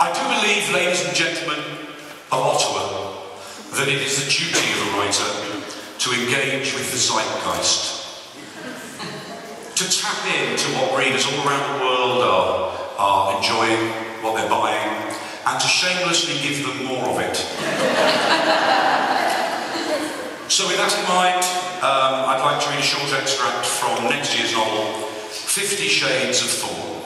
I do believe, ladies and gentlemen of Ottawa, that it is the duty of a writer to engage with the zeitgeist, to tap into what readers all around the world are enjoying, what they're buying, and to shamelessly give them more of it. So with that in mind, I'd like to read a short extract from next year's novel, 50 Shades of Fool.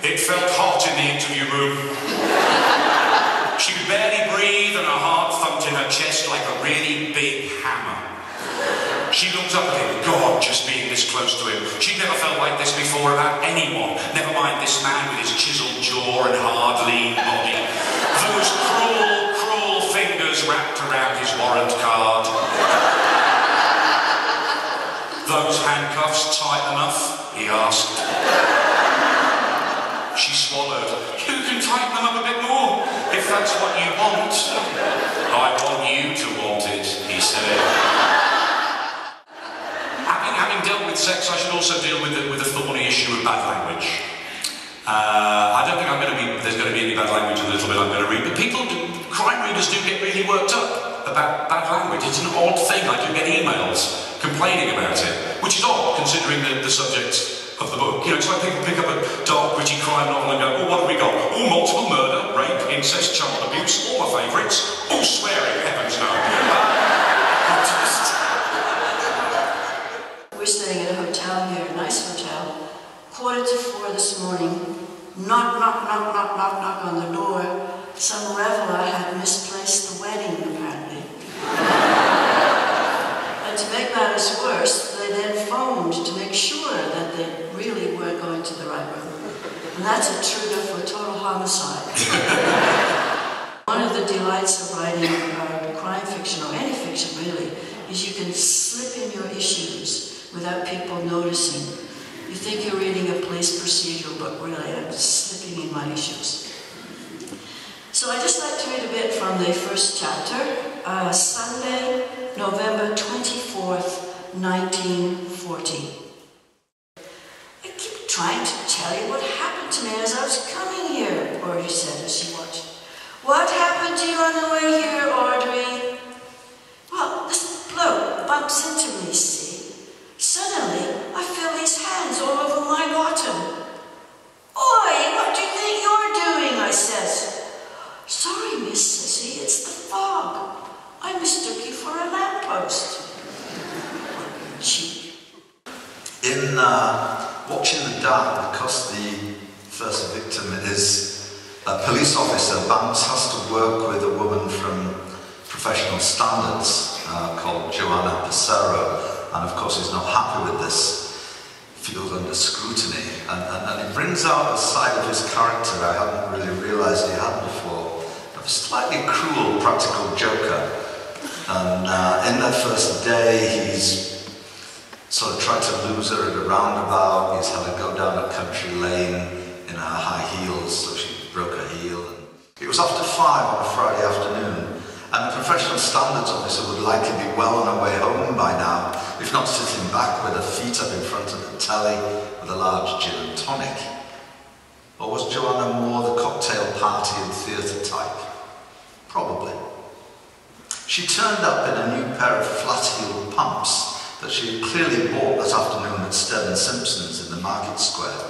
It felt hot in the interview room. She could barely breathe and her heart thumped in her chest like a really big hammer. She looked up at him, God, just being this close to him. She'd never felt like this before about anyone, never mind this man with his chiseled jaw and hard, lean body. Those cruel, cruel fingers wrapped around his warrant card. Those handcuffs tight enough? He asked. She swallowed. You can tighten them up a bit more, if that's what you want. I want you to want it, he said. Having dealt with sex, I should also deal with the thorny issue of bad language. I don't think there's going to be any bad language in the little bit I'm going to read, but crime readers do get really worked up about bad language. It's an odd thing. I do get emails complaining about it, which is odd considering the subject of the book. You know, it's like people pick up a dark, gritty crime novel and go, oh, what have we got? Oh, multiple murder, rape, incest, child abuse, all my favourites. Oh, swearing, heavens no. We're staying at a hotel here, a nice hotel. 3:45 this morning. Knock, knock, knock, knock, knock, knock on the door. Some reveller had misplaced the wedding, apparently. And to make matters worse, they then phoned to make sure that they really were going to the right room. And that's a trigger for a total homicide. One of the delights of writing crime fiction, or any fiction really, is you can slip in your issues without people noticing. You think you're reading a police procedural book, really, I'm slipping in my issues. So I'd just like to read a bit from the first chapter, Sunday, November 24th, 1940. I keep trying to tell you what happened to me as I was coming here, Audrey said as she watched. What happened to you on the way here, Audrey? Well, this bloke bumps into me, see? Suddenly, I feel his hands all over my bottom. Oi, what do you think you're doing? I says. Sorry, miss, says he, it's the fog. I mistook you for a lamppost. Cheek. In Watching the Dark, because the first victim is a police officer, Banks has to work with a woman from Professional Standards called Joanna Passero, and of course he's not happy with this, feels under scrutiny, and it brings out a side of his character I hadn't really realised he had before, of a slightly cruel practical joker. And in that first day he's sort of tried to lose her at a roundabout. He's had her go down a country lane in her high heels, so she broke her heel. And it was after 5 on a Friday afternoon, and the Professional Standards officer would likely be well on her way home by now, if not sitting back with her feet up in front of the telly with a large gin and tonic. Or was Joanna more the cocktail party and theatre type? Probably. She turned up in a new pair of flat-heeled pumps that she had clearly bought that afternoon at Stern Simpson's in the Market Square,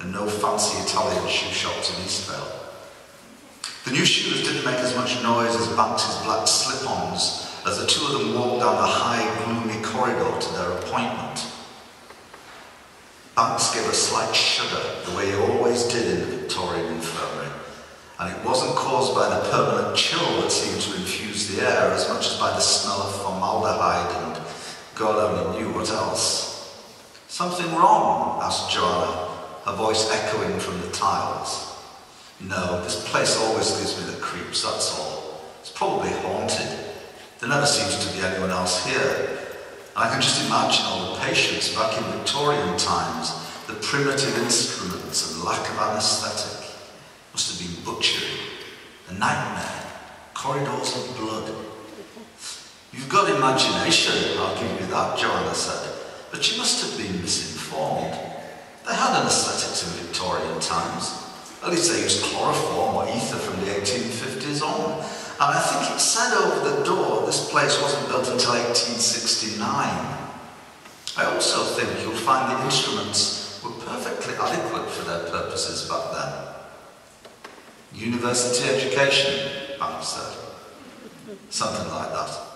and no fancy Italian shoe shops in Eastvale. The new shoes didn't make as much noise as Banks's black slip-ons as the two of them walked down the high, gloomy corridor to their appointment. Banks gave a slight shudder, the way he always did in the Victorian infirmary, and it wasn't caused by the permanent chill that seemed to infuse the air as much as by the smell of formaldehyde and God only knew what else. Something wrong? Asked Joanna, her voice echoing from the tiles. No, this place always gives me the creeps, that's all. It's probably haunted. There never seems to be anyone else here. And I can just imagine all the patients back in Victorian times, the primitive instruments and lack of anaesthetic. Must have been butchery, a nightmare, corridors of blood. You've got imagination, I'll give you that, Joanna said, but you must have been misinformed. They had anaesthetics in Victorian times. At least they used chloroform or ether from the 1850s on. And I think it said over the door this place wasn't built until 1869. I also think you'll find the instruments were perfectly adequate for their purposes back then. University education, Banks said. Something like that.